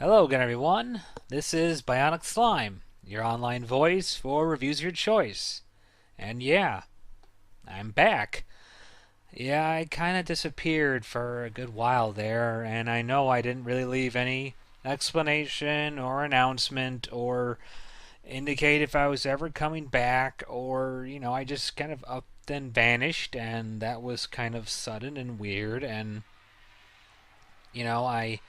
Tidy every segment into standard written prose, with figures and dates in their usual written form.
Hello again, everyone. This is Bionic Slime, your online voice for reviews of your choice. And yeah, I'm back. Yeah, I kind of disappeared for a good while there, and I know I didn't really leave any explanation or announcement or indicate if I was ever coming back, or, I just kind of up and vanished, and that was kind of sudden and weird, and, I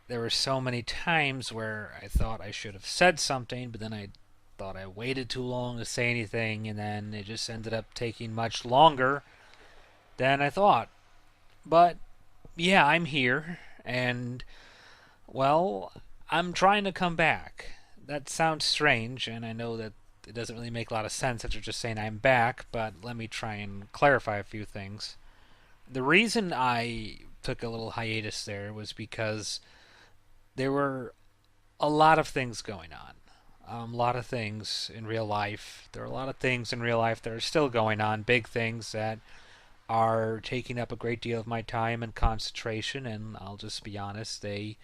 there were so many times where I thought I should have said something, but then I thought I waited too long to say anything, and then it just ended up taking much longer than I thought. But yeah, I'm here, and well, I'm trying to come back. That sounds strange, and I know that it doesn't really make a lot of sense after just saying I'm back, but let me try and clarify a few things. The reason I took a little hiatus there was because there were a lot of things going on. A lot of things in real life. There are a lot of things in real life that are still going on. Big things that are taking up a great deal of my time and concentration. And I'll just be honest, they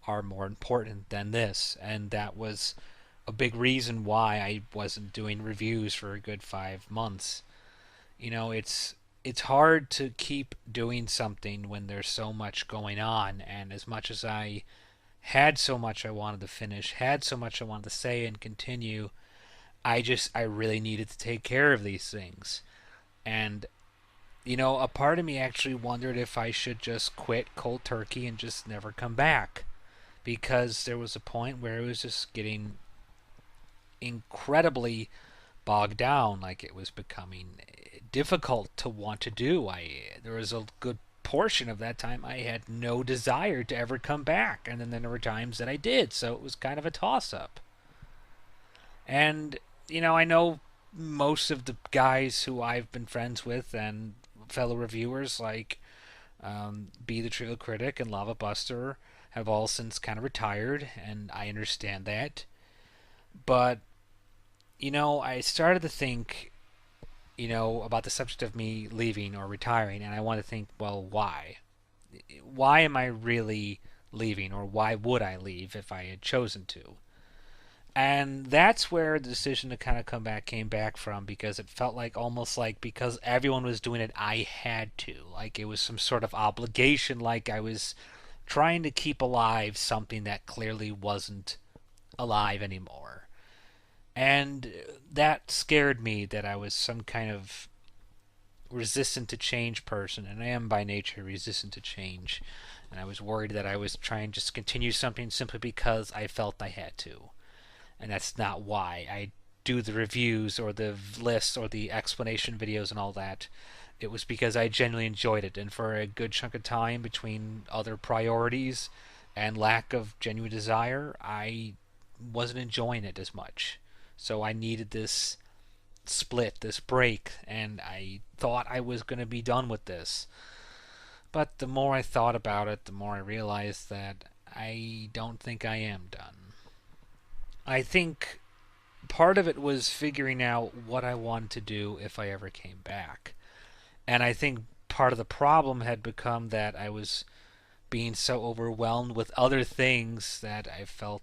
are more important than this. And that was a big reason why I wasn't doing reviews for a good 5 months. It's hard to keep doing something when there's so much going on. And as much as I had so much I wanted to finish, had so much I wanted to say and continue. I really needed to take care of these things. And, a part of me actually wondered if I should just quit cold turkey and just never come back. Because there was a point where it was just getting incredibly bogged down, like it was becoming difficult to want to do. There was a good portion of that time I had no desire to ever come back, and then there were times that I did, so it was kind of a toss up. And I know most of the guys who I've been friends with and fellow reviewers like Be the Trio Critic and Lava Buster have all since kind of retired, and I understand that. But I started to think about the subject of me leaving or retiring, and I want to think, well, why? Why am I really leaving, or why would I leave if I had chosen to? And that's where the decision to kind of come back came back from, because it felt like almost like because everyone was doing it, I had to. Like it was some sort of obligation, like I was trying to keep alive something that clearly wasn't alive anymore. And that scared me that I was some kind of resistant to change person, and I am by nature resistant to change. And I was worried that I was trying to just continue something simply because I felt I had to. And that's not why I do the reviews or the lists or the explanation videos and all that. It was because I genuinely enjoyed it, and for a good chunk of time between other priorities and lack of genuine desire, I wasn't enjoying it as much. So I needed this split, this break, and I thought I was going to be done with this. But the more I thought about it, the more I realized that I don't think I am done. I think part of it was figuring out what I wanted to do if I ever came back. And I think part of the problem had become that I was being so overwhelmed with other things that I felt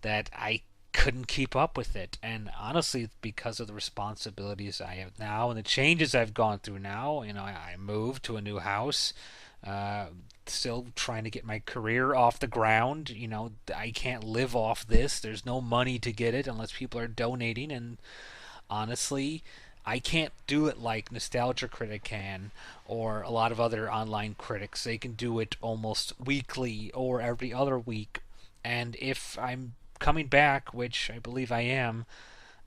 that I couldn't keep up with it. And honestly, because of the responsibilities I have now and the changes I've gone through now, I moved to a new house, uh, still trying to get my career off the ground. I can't live off this. There's no money to get it unless people are donating. And honestly, I can't do it like Nostalgia Critic can, or a lot of other online critics. They can do it almost weekly or every other week. And if I'm coming back, which I believe I am,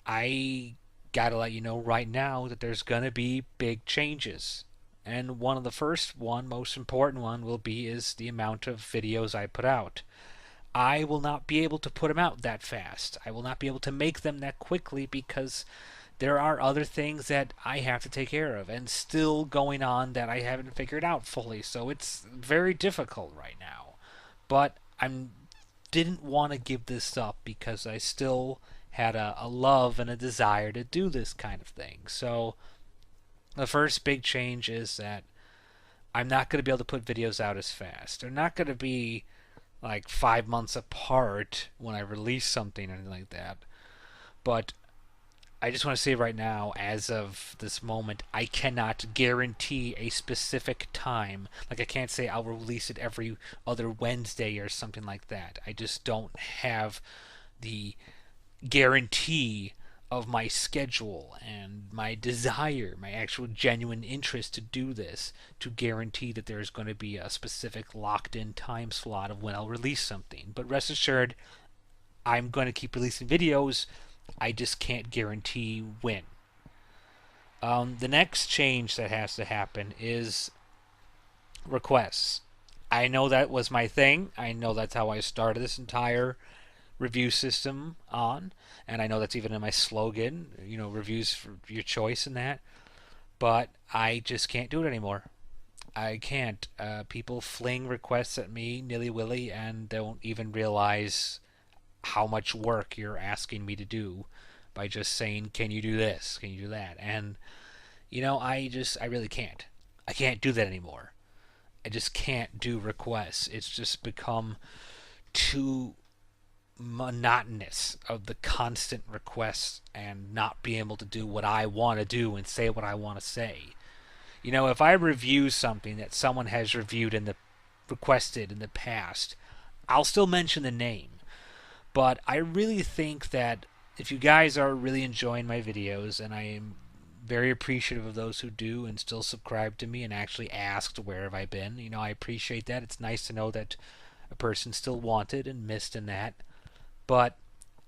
I gotta let you know right now that there's gonna be big changes. And one of the first one, most important one, will be is the amount of videos I put out. I will not be able to put them out that fast. I will not be able to make them that quickly because there are other things that I have to take care of and still going on that I haven't figured out fully. So it's very difficult right now. But I didn't want to give this up because I still had a love and a desire to do this kind of thing. So the first big change is that I'm not going to be able to put videos out as fast. They're not going to be like 5 months apart when I release something or anything like that. But I just want to say right now, as of this moment, I cannot guarantee a specific time. Like, I can't say I'll release it every other Wednesday or something like that. I just don't have the guarantee of my schedule and my desire, my actual genuine interest to do this, to guarantee that there's going to be a specific locked in time slot of when I'll release something. But rest assured, I'm going to keep releasing videos. I just can't guarantee when. The next change that has to happen is requests. I know that was my thing. I know that's how I started this entire review system on, and I know that's even in my slogan, reviews for your choice and that. But I just can't do it anymore. I can't. People fling requests at me nilly willy and don't even realize how much work you're asking me to do by just saying, "Can you do this? Can you do that?" And I really can't. I can't do that anymore. I just can't do requests. It's just become too monotonous of the constant requests and not being able to do what I want to do and say what I want to say. If I review something that someone has reviewed in the requested in the past, I'll still mention the name. But I really think that if you guys are really enjoying my videos, and I am very appreciative of those who do and still subscribe to me and actually asked where have I been, I appreciate that. It's nice to know that a person still wanted and missed in that. But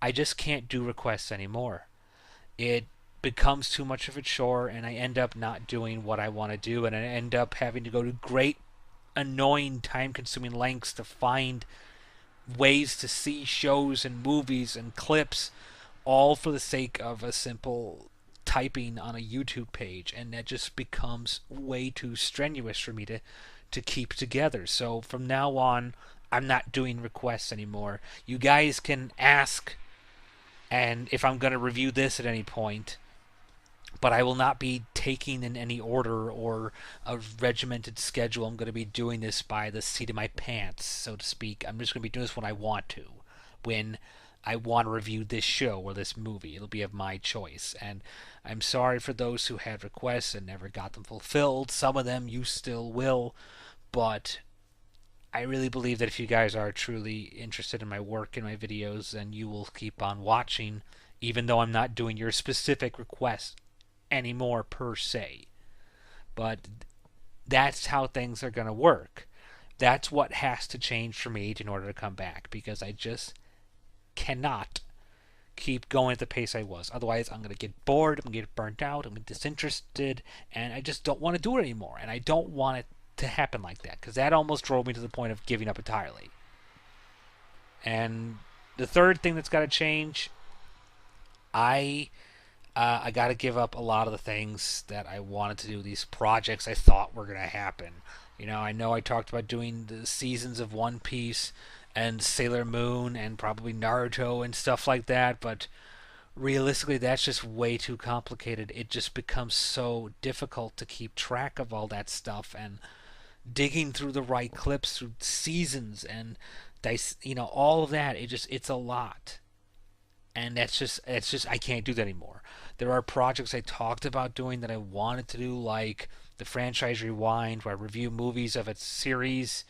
I just can't do requests anymore. It becomes too much of a chore, and I end up not doing what I want to do, and I end up having to go to great, annoying, time-consuming lengths to find ways to see shows and movies and clips, all for the sake of a simple typing on a YouTube page, and that just becomes way too strenuous for me to keep together. So from now on, I'm not doing requests anymore. You guys can ask, and if I'm going to review this at any point, but I will not be taking in any order or a regimented schedule. I'm going to be doing this by the seat of my pants, so to speak. I'm just going to be doing this when I want to. When I want to review this show or this movie, it'll be of my choice. And I'm sorry for those who had requests and never got them fulfilled. Some of them you still will, but I really believe that if you guys are truly interested in my work and my videos, then you will keep on watching, even though I'm not doing your specific request anymore per se. But that's how things are going to work. That's what has to change for me in order to come back, because I just cannot keep going at the pace I was. Otherwise, I'm going to get bored, I'm going to get burnt out, I'm going to get disinterested, and I just don't want to do it anymore. And I don't want it to happen like that, because that almost drove me to the point of giving up entirely. And the third thing that's got to change, I got to give up a lot of the things that I wanted to do, these projects I thought were going to happen. I know I talked about doing the seasons of One Piece and Sailor Moon and probably Naruto and stuff like that, but realistically, that's just way too complicated. It just becomes so difficult to keep track of all that stuff and digging through the right clips through seasons and all of that. It's a lot. And it's just I can't do that anymore. There are projects I talked about doing that I wanted to do, like the franchise rewind, where I review movies of its series.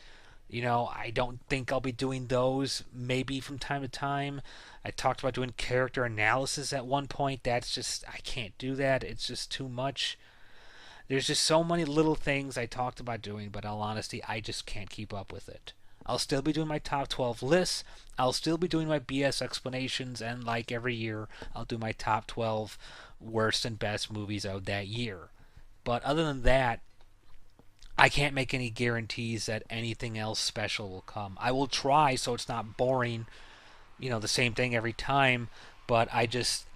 I don't think I'll be doing those. Maybe from time to time. I talked about doing character analysis at one point. That's just, I can't do that. It's just too much. There's just so many little things I talked about doing, but in all honesty, I just can't keep up with it. I'll still be doing my top 12 lists. I'll still be doing my BS explanations, and like every year, I'll do my top 12 worst and best movies of that year. But other than that, I can't make any guarantees that anything else special will come. I will try so it's not boring, the same thing every time, but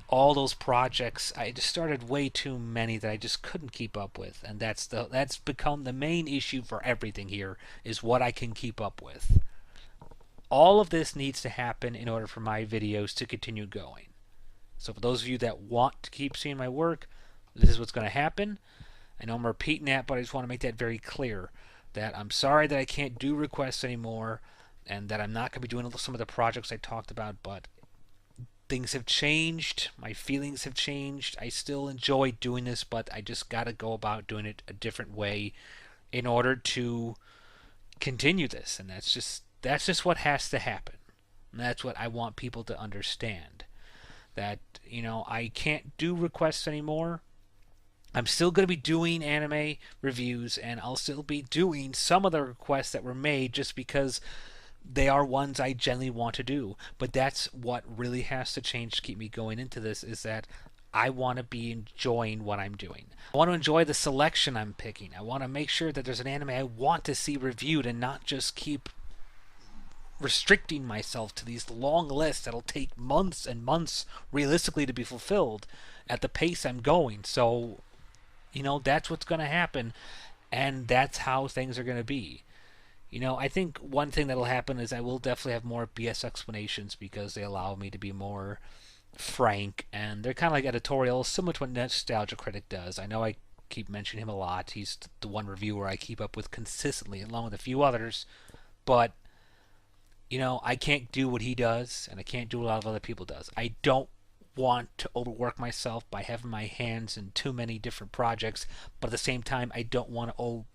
all those projects, I just started way too many that I just couldn't keep up with, and that's become the main issue for everything here, is what I can keep up with. All of this needs to happen in order for my videos to continue going. So for those of you that want to keep seeing my work, this is what's going to happen. I know I'm repeating that, but I just want to make that very clear, that I'm sorry that I can't do requests anymore, and that I'm not going to be doing some of the projects I talked about, but things have changed. My feelings have changed. I still enjoy doing this, but I just got to go about doing it a different way in order to continue this, and that's just what has to happen. And that's what I want people to understand. That, I can't do requests anymore. I'm still going to be doing anime reviews, and I'll still be doing some of the requests that were made just because they are ones I genuinely want to do. But that's what really has to change to keep me going into this, is that I want to be enjoying what I'm doing. I want to enjoy the selection I'm picking. I want to make sure that there's an anime I want to see reviewed and not just keep restricting myself to these long lists that'll take months and months realistically to be fulfilled at the pace I'm going. So, that's what's going to happen, and that's how things are going to be. I think one thing that'll happen is I will definitely have more BS explanations because they allow me to be more frank, and they're kind of like editorials, similar to what Nostalgia Critic does. I know I keep mentioning him a lot. He's the one reviewer I keep up with consistently, along with a few others. But, I can't do what he does, and I can't do what a lot of other people does. I don't want to overwork myself by having my hands in too many different projects, but at the same time, I don't want to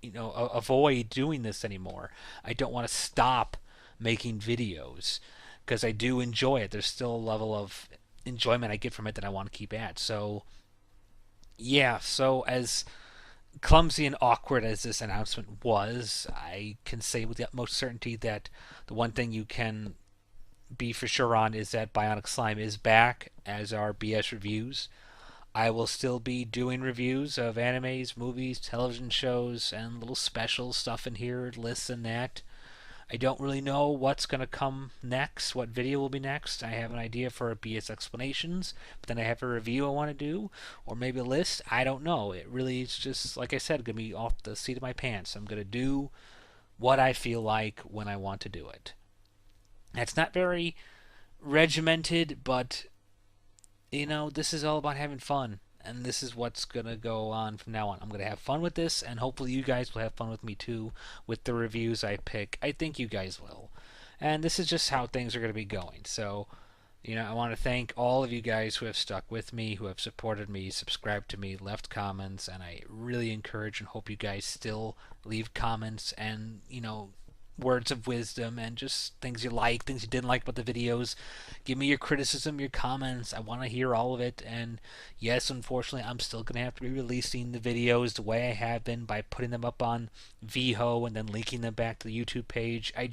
avoid doing this anymore. I don't want to stop making videos because I do enjoy it. There's still a level of enjoyment I get from it that I want to keep at. So, yeah, so as clumsy and awkward as this announcement was, I can say with the utmost certainty that the one thing you can be for sure on is that Bionic Slime is back as our BS reviews. I will still be doing reviews of animes, movies, television shows, and little special stuff in here, lists and that. I don't really know what's going to come next, what video will be next. I have an idea for a BS explanations, but then I have a review I want to do, or maybe a list. I don't know. It really is just, like I said, going to be off the seat of my pants. I'm going to do what I feel like when I want to do it. It's not very regimented, but this is all about having fun, and this is what's going to go on from now on. I'm going to have fun with this, and hopefully you guys will have fun with me too, with the reviews I pick. I think you guys will. And this is just how things are going to be going. So, I want to thank all of you guys who have stuck with me, who have supported me, subscribed to me, left comments, and I really encourage and hope you guys still leave comments and, words of wisdom and just things you like, things you didn't like about the videos. Give me your criticism, your comments. I want to hear all of it. And yes, unfortunately, I'm still going to have to be releasing the videos the way I have been by putting them up on VHO and then linking them back to the YouTube page. I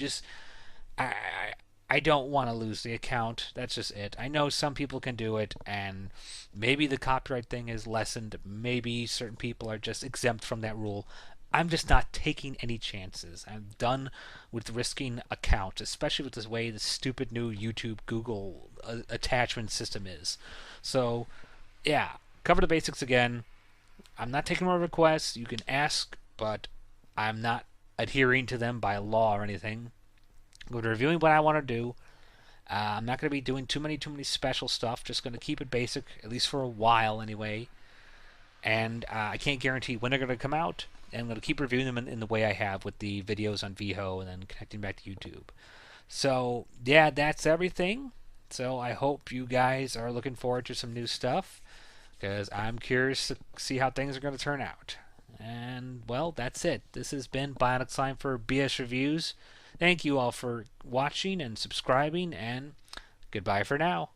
don't want to lose the account. That's just it. I know some people can do it, and maybe the copyright thing is lessened. Maybe certain people are just exempt from that rule. I'm just not taking any chances. I'm done with risking accounts, especially with the way the stupid new YouTube Google attachment system is. So, yeah, cover the basics again. I'm not taking more requests. You can ask, but I'm not adhering to them by law or anything. I'm going to be reviewing what I want to do. I'm not going to be doing too many special stuff. Just going to keep it basic, at least for a while anyway. And I can't guarantee when they're going to come out. And I'm going to keep reviewing them in the way I have with the videos on VHO and then connecting back to YouTube. So, yeah, that's everything. So I hope you guys are looking forward to some new stuff, because I'm curious to see how things are going to turn out. And, well, that's it. This has been Bionic Slime for BS Reviews. Thank you all for watching and subscribing, and goodbye for now.